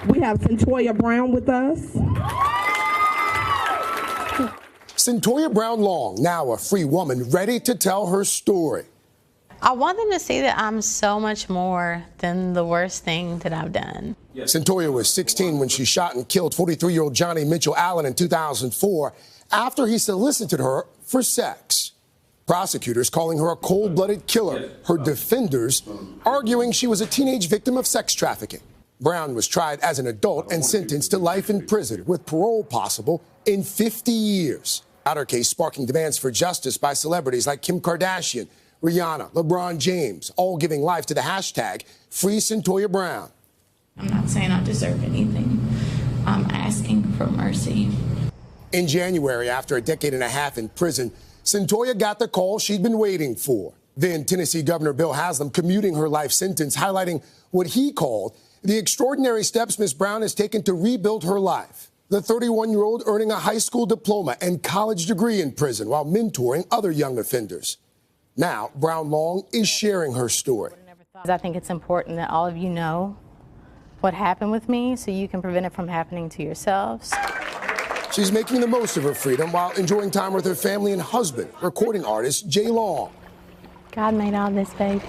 We have Cyntoia Brown with us. Cyntoia Brown-Long, now a free woman, ready to tell her story. I want them to see that I'm so much more than the worst thing that I've done. Cyntoia was 16 when she shot and killed 43-year-old Johnny Mitchell Allen in 2004 after he solicited her for sex. Prosecutors calling her a cold-blooded killer, her defenders arguing she was a teenage victim of sex trafficking. Brown was tried as an adult and sentenced to life in prison with parole possible in 50 years. Her case sparking demands for justice by celebrities like Kim Kardashian, Rihanna, LeBron James, all giving life to the hashtag Free Cyntoia Brown. I'm not saying I deserve anything. I'm asking for mercy. In January, after a decade and a half in prison, Cyntoia got the call she'd been waiting for. Then Tennessee Governor Bill Haslam commuting her life sentence, highlighting what he called the extraordinary steps Ms. Brown has taken to rebuild her life. The 31-year-old earning a high school diploma and college degree in prison while mentoring other young offenders. Now, Brown-Long is sharing her story. I think it's important that all of you know what happened with me so you can prevent it from happening to yourselves. She's making the most of her freedom while enjoying time with her family and husband, recording artist Jay Long. God made all this, baby.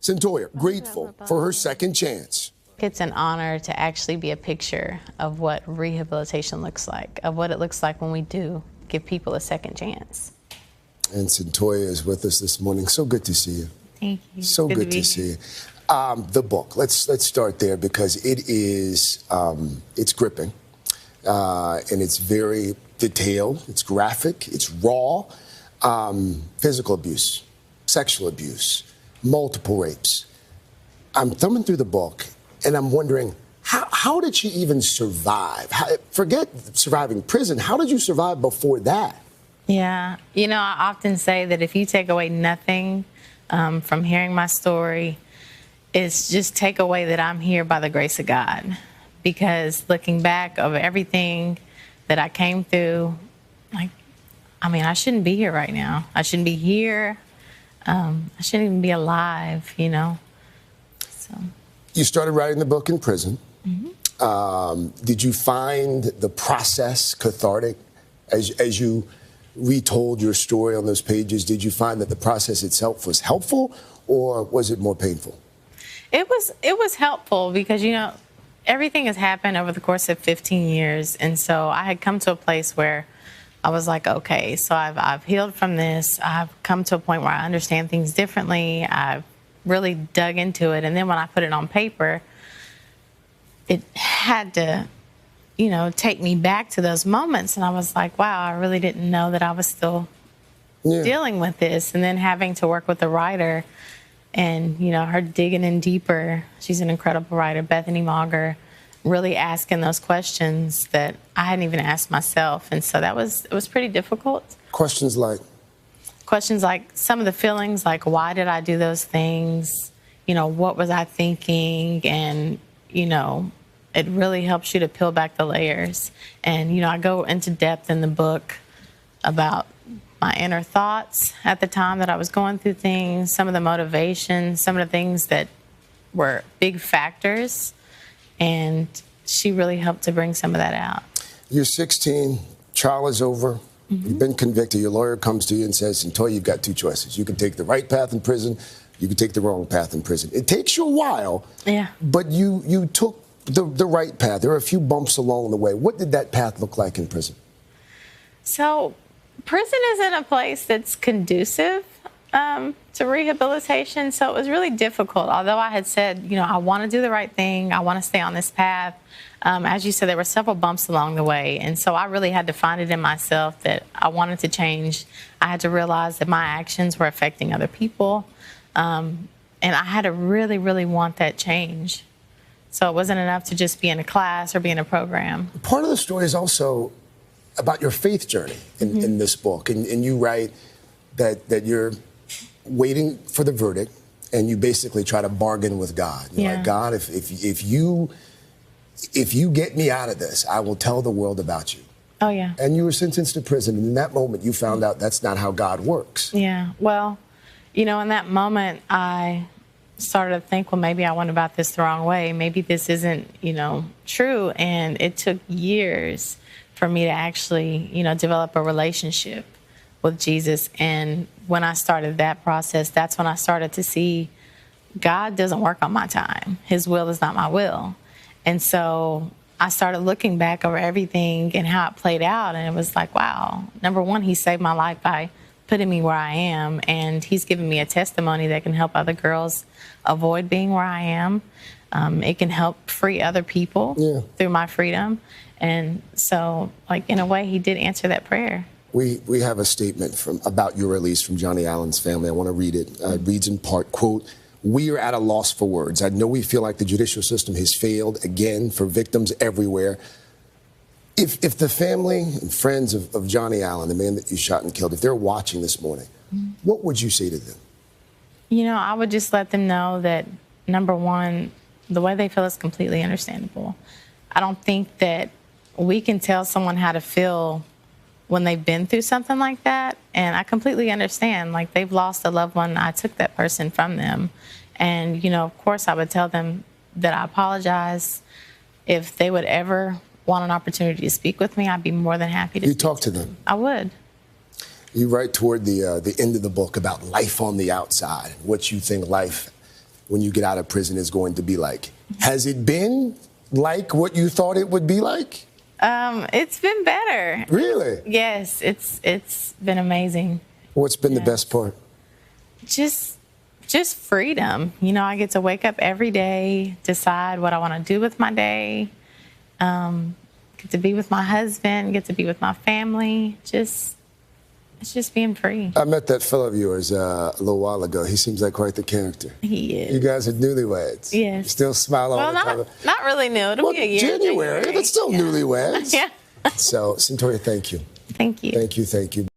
Cyntoia, grateful for her second chance. It's an honor to actually be a picture of what rehabilitation looks like, of what it looks like when we do give people a second chance. And Cyntoia is with us this morning. So good to see you. Thank you. So good to see you. The book. Let's start there because it is it's gripping and it's very detailed. It's graphic. It's raw. Physical abuse, sexual abuse, multiple rapes. I'm thumbing through the book and I'm wondering how did she even survive? Forget surviving prison. How did you survive before that? Yeah, you know, I often say that if you take away nothing from hearing my story, it's just take away that I'm here by the grace of God. Because looking back over everything that I came through, I shouldn't be here right now. I shouldn't be here. I shouldn't even be alive, you know. So. You started writing the book in prison. Mm-hmm. Did you find the process cathartic as you retold your story on those pages? Did you find that the process itself was helpful, or was it more painful? It was helpful because, you know, everything has happened over the course of 15 years, and so I had come to a place where I was like, okay, so I've healed from this. I've come to a point where I understand things differently. I've really dug into it, and then when I put it on paper, it had to, you know, take me back to those moments. And I was like, wow, I really didn't know that I was still dealing with this. And then having to work with a writer and, you know, her digging in deeper. She's an incredible writer, Bethany Mauger, really asking those questions that I hadn't even asked myself. And so it was pretty difficult. Questions like? Questions like some of the feelings, like why did I do those things? You know, what was I thinking? And, you know, it really helps you to peel back the layers. And, you know, I go into depth in the book about my inner thoughts at the time that I was going through things, some of the motivations, some of the things that were big factors. And she really helped to bring some of that out. You're 16, trial is over. Mm-hmm. You've been convicted. Your lawyer comes to you and says, Cyntoia, you've got two choices. You can take the right path in prison. You can take the wrong path in prison. It takes you a while, but you took the right path. There are a few bumps along the way. What did that path look like in prison? So prison isn't a place that's conducive to rehabilitation, so it was really difficult. Although I had said, you know, I want to do the right thing, I want to stay on this path. As you said, there were several bumps along the way, and so I really had to find it in myself that I wanted to change. I had to realize that my actions were affecting other people, and I had to really, really want that change. So it wasn't enough to just be in a class or be in a program. Part of the story is also about your faith journey in this book, and you write that you're waiting for the verdict, and you basically try to bargain with God. You're like, God, if you get me out of this, I will tell the world about you. Oh, yeah. And you were sentenced to prison, and in that moment, you found out that's not how God works. Yeah, well, you know, in that moment, I started to think, well, maybe I went about this the wrong way. Maybe this isn't, true. And it took years for me to actually, develop a relationship with Jesus. And when I started that process, that's when I started to see God doesn't work on my time. His will is not my will. And so I started looking back over everything and how it played out. And it was like, wow, number one, he saved my life by putting me where I am. And he's given me a testimony that can help other girls avoid being where I am. It can help free other people through my freedom. And so, in a way, he did answer that prayer. We have a statement about your release from Johnny Allen's family. I want to read it. It reads in part, quote, "We are at a loss for words. I know we feel like the judicial system has failed again for victims everywhere." If the family and friends of Johnny Allen, the man that you shot and killed, if they're watching this morning, what would you say to them? I would just let them know that, number one, the way they feel is completely understandable. I don't think that we can tell someone how to feel when they've been through something like that. And I completely understand, they've lost a loved one. I took that person from them. And, of course, I would tell them that I apologize. If they would ever want an opportunity to speak with me, I'd be more than happy to. You talk to them? I would. You write toward the end of the book about life on the outside, what you think life when you get out of prison is going to be like. Has it been like what you thought it would be like? It's been better. Really? Yes, it's been amazing. What's been the best part? Just freedom. I get to wake up every day, decide what I want to do with my day, get to be with my husband, get to be with my family. It's just being free. I met that fellow of yours a little while ago. He seems like quite the character. He is. You guys are newlyweds. Yes. You still smile all the time. Not really new. It'll be a year. January, but still newlyweds. Yeah. So, Cyntoia, thank you. Thank you. Thank you.